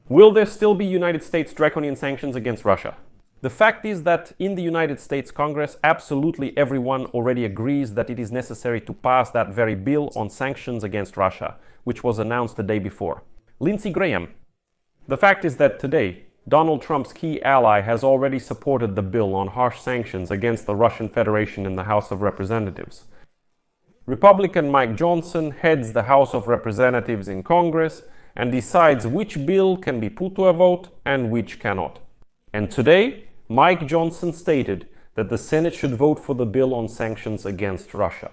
Will there still be United States draconian sanctions against Russia? The fact is that in the United States Congress, absolutely everyone already agrees that it is necessary to pass that very bill on sanctions against Russia, which was announced the day before. Lindsey Graham. The fact is that today, Donald Trump's key ally has already supported the bill on harsh sanctions against the Russian Federation in the House of Representatives. Republican Mike Johnson heads the House of Representatives in Congress and decides which bill can be put to a vote and which cannot. And today, Mike Johnson stated that the Senate should vote for the bill on sanctions against Russia.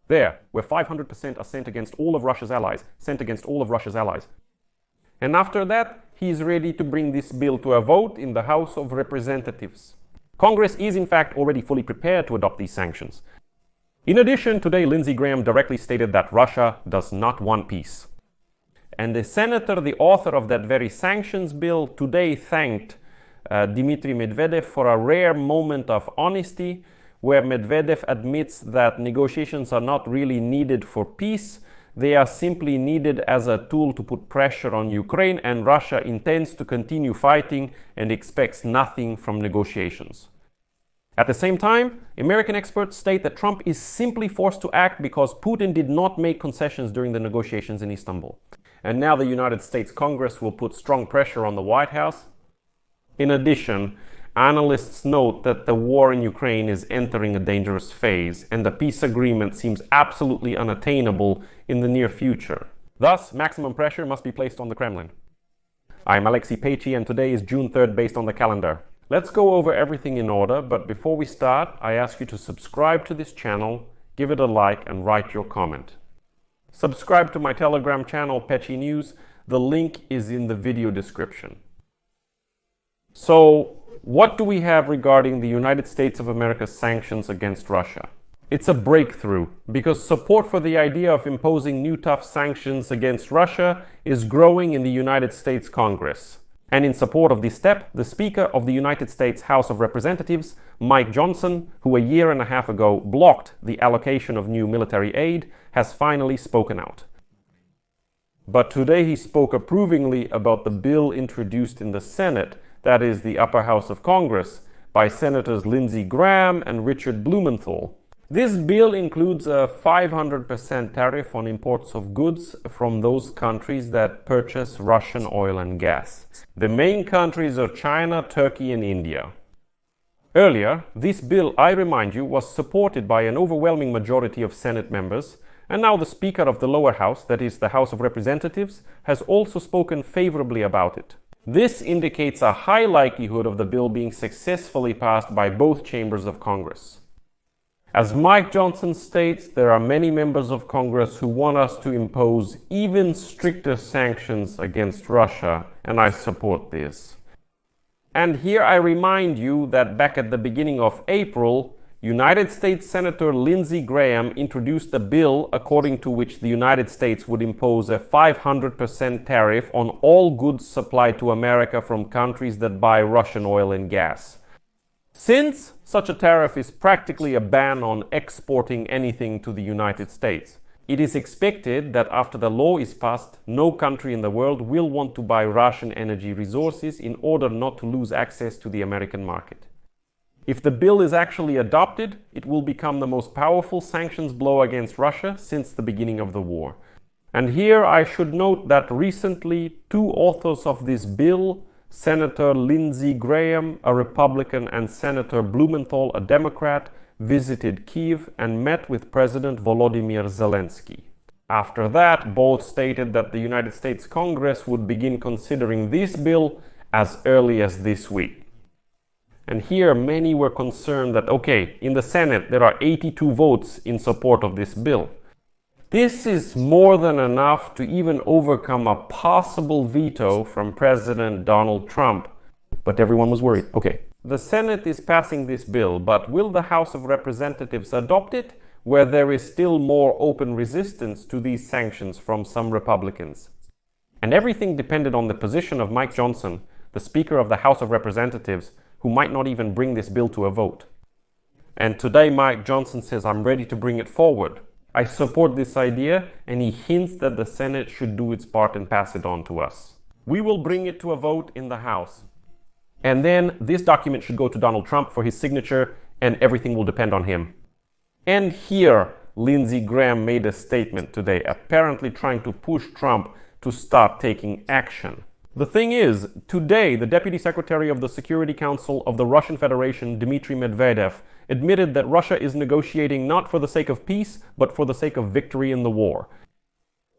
There, where 500% are sent against all of Russia's allies, And after that, he is ready to bring this bill to a vote in the House of Representatives. Congress is in fact already fully prepared to adopt these sanctions. In addition, today Lindsey Graham directly stated that Russia does not want peace. And the senator, the author of that very sanctions bill, today thanked Dmitry Medvedev for a rare moment of honesty, where Medvedev admits that negotiations are not really needed for peace. They are simply needed as a tool to put pressure on Ukraine, and Russia intends to continue fighting and expects nothing from negotiations. At the same time, American experts state that Trump is simply forced to act because Putin did not make concessions during the negotiations in Istanbul. And now the United States Congress will put strong pressure on the White House. In addition, analysts note that the war in Ukraine is entering a dangerous phase, and the peace agreement seems absolutely unattainable in the near future. Thus, maximum pressure must be placed on the Kremlin. I'm Pechiy, and today is June 3rd based on the calendar. Let's go over everything in order, but before we start, I ask you to subscribe to this channel, give it a like, and write your comment. Subscribe to my Telegram channel, Pechiy News. The link is in the video description. So, what do we have regarding the United States of America's sanctions against Russia? It's a breakthrough, because support for the idea of imposing new tough sanctions against Russia is growing in the United States Congress. And in support of this step, the Speaker of the United States House of Representatives, Mike Johnson, who a year and a half ago blocked the allocation of new military aid, has finally spoken out. But today he spoke approvingly about the bill introduced in the Senate, that is the upper house of Congress, by Senators Lindsey Graham and Richard Blumenthal. This bill includes a 500% tariff on imports of goods from those countries that purchase Russian oil and gas. The main countries are China, Turkey, and India. Earlier, this bill, I remind you, was supported by an overwhelming majority of Senate members, and now the Speaker of the lower house, that is the House of Representatives, has also spoken favorably about it. This indicates a high likelihood of the bill being successfully passed by both chambers of Congress. As Mike Johnson states, there are many members of Congress who want us to impose even stricter sanctions against Russia, and I support this. And here I remind you that back at the beginning of April, United States Senator Lindsey Graham introduced a bill according to which the United States would impose a 500% tariff on all goods supplied to America from countries that buy Russian oil and gas. Since such a tariff is practically a ban on exporting anything to the United States, it is expected that after the law is passed, no country in the world will want to buy Russian energy resources in order not to lose access to the American market. If the bill is actually adopted, it will become the most powerful sanctions blow against Russia since the beginning of the war. And here I should note that recently two authors of this bill, Senator Lindsey Graham, a Republican, and Senator Blumenthal, a Democrat, visited Kyiv and met with President Volodymyr Zelensky. After that, both stated that the United States Congress would begin considering this bill as early as this week. And here many were concerned that, okay, in the Senate there are 82 votes in support of this bill. This is more than enough to even overcome a possible veto from President Donald Trump. But everyone was worried. Okay, the Senate is passing this bill, but will the House of Representatives adopt it, where there is still more open resistance to these sanctions from some Republicans? And everything depended on the position of Mike Johnson, the Speaker of the House of Representatives, who might not even bring this bill to a vote. And today Mike Johnson says, I'm ready to bring it forward. I support this idea, and he hints that the Senate should do its part and pass it on to us. We will bring it to a vote in the House. And then this document should go to Donald Trump for his signature, and everything will depend on him. And here, Lindsey Graham made a statement today, apparently trying to push Trump to start taking action. The thing is, today, the Deputy Secretary of the Security Council of the Russian Federation, Dmitry Medvedev, admitted that Russia is negotiating not for the sake of peace, but for the sake of victory in the war.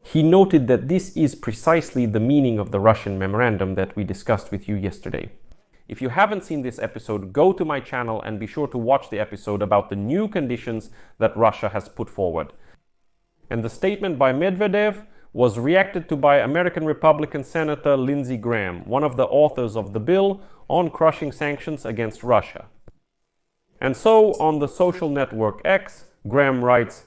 He noted that this is precisely the meaning of the Russian memorandum that we discussed with you yesterday. If you haven't seen this episode, go to my channel and be sure to watch the episode about the new conditions that Russia has put forward. And the statement by Medvedev was reacted to by American Republican Senator Lindsey Graham, one of the authors of the bill on crushing sanctions against Russia. And so, on the social network X, Graham writes,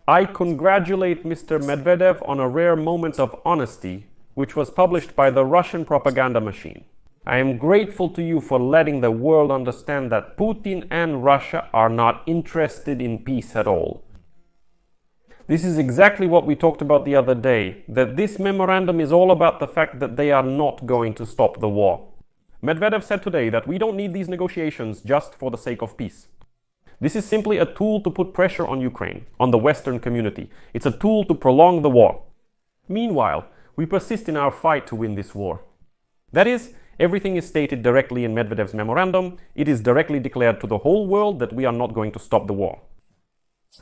"I congratulate Mr. Medvedev on a rare moment of honesty, which was published by the Russian propaganda machine. I am grateful to you for letting the world understand that Putin and Russia are not interested in peace at all." This is exactly what we talked about the other day, that this memorandum is all about the fact that they are not going to stop the war. Medvedev said today that we don't need these negotiations just for the sake of peace. This is simply a tool to put pressure on Ukraine, on the Western community. It's a tool to prolong the war. Meanwhile, we persist in our fight to win this war. That is, everything is stated directly in Medvedev's memorandum. It is directly declared to the whole world that we are not going to stop the war.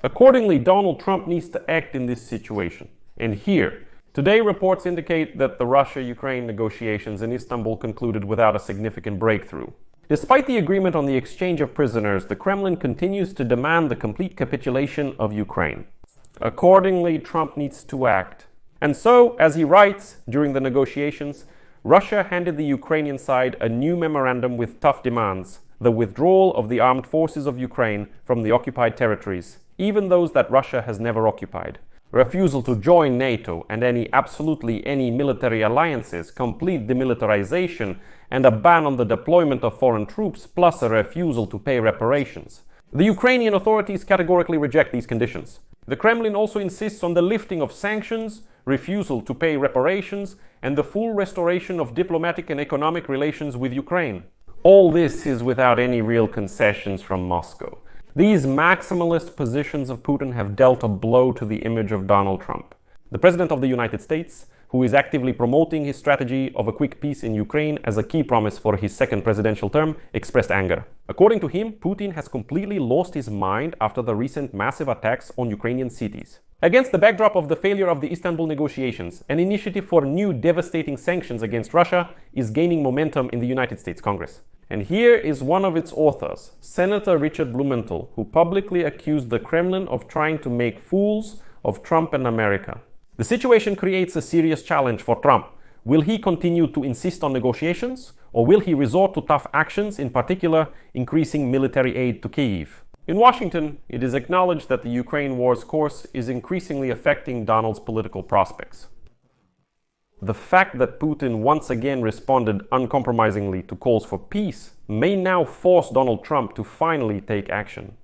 Accordingly, Donald Trump needs to act in this situation. And here, today reports indicate that the Russia-Ukraine negotiations in Istanbul concluded without a significant breakthrough. Despite the agreement on the exchange of prisoners, the Kremlin continues to demand the complete capitulation of Ukraine. Accordingly, Trump needs to act. And so, as he writes during the negotiations, Russia handed the Ukrainian side a new memorandum with tough demands: the withdrawal of the armed forces of Ukraine from the occupied territories, even those that Russia has never occupied, refusal to join NATO and absolutely any military alliances, complete demilitarization, and a ban on the deployment of foreign troops, plus a refusal to pay reparations. The Ukrainian authorities categorically reject these conditions. The Kremlin also insists on the lifting of sanctions, refusal to pay reparations, and the full restoration of diplomatic and economic relations with Ukraine. All this is without any real concessions from Moscow. These maximalist positions of Putin have dealt a blow to the image of Donald Trump. The President of the United States, who is actively promoting his strategy of a quick peace in Ukraine as a key promise for his second presidential term, expressed anger. According to him, Putin has completely lost his mind after the recent massive attacks on Ukrainian cities. Against the backdrop of the failure of the Istanbul negotiations, an initiative for new devastating sanctions against Russia is gaining momentum in the United States Congress. And here is one of its authors, Senator Richard Blumenthal, who publicly accused the Kremlin of trying to make fools of Trump and America. The situation creates a serious challenge for Trump. Will he continue to insist on negotiations, or will he resort to tough actions, in particular increasing military aid to Kyiv? In Washington, it is acknowledged that the Ukraine war's course is increasingly affecting Donald's political prospects. The fact that Putin once again responded uncompromisingly to calls for peace may now force Donald Trump to finally take action.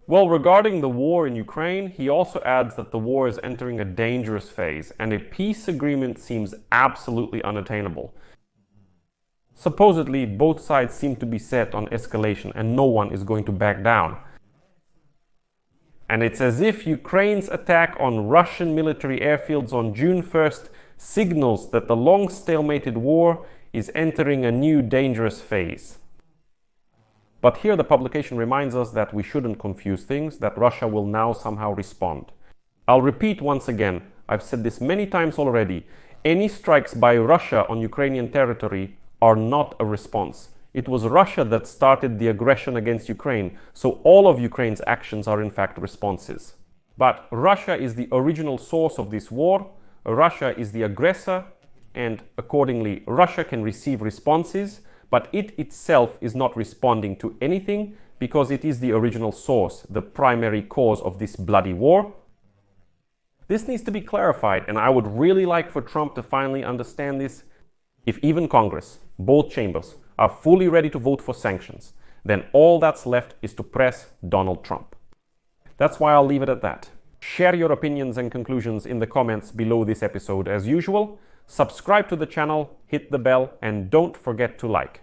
Well, regarding the war in Ukraine, he also adds that the war is entering a dangerous phase and a peace agreement seems absolutely unattainable. Supposedly, both sides seem to be set on escalation and no one is going to back down. And it's as if Ukraine's attack on Russian military airfields on June 1st signals that the long stalemated war is entering a new dangerous phase. But here the publication reminds us that we shouldn't confuse things, that Russia will now somehow respond. I'll repeat once again, I've said this many times already, any strikes by Russia on Ukrainian territory are not a response. It was Russia that started the aggression against Ukraine, so all of Ukraine's actions are in fact responses. But Russia is the original source of this war, Russia is the aggressor, and accordingly Russia can receive responses, but it itself is not responding to anything because it is the original source, the primary cause of this bloody war. This needs to be clarified, and I would really like for Trump to finally understand this. If even Congress, both chambers, are fully ready to vote for sanctions, then all that's left is to press Donald Trump. That's why I'll leave it at that. Share your opinions and conclusions in the comments below this episode as usual. Subscribe to the channel, hit the bell, and don't forget to like.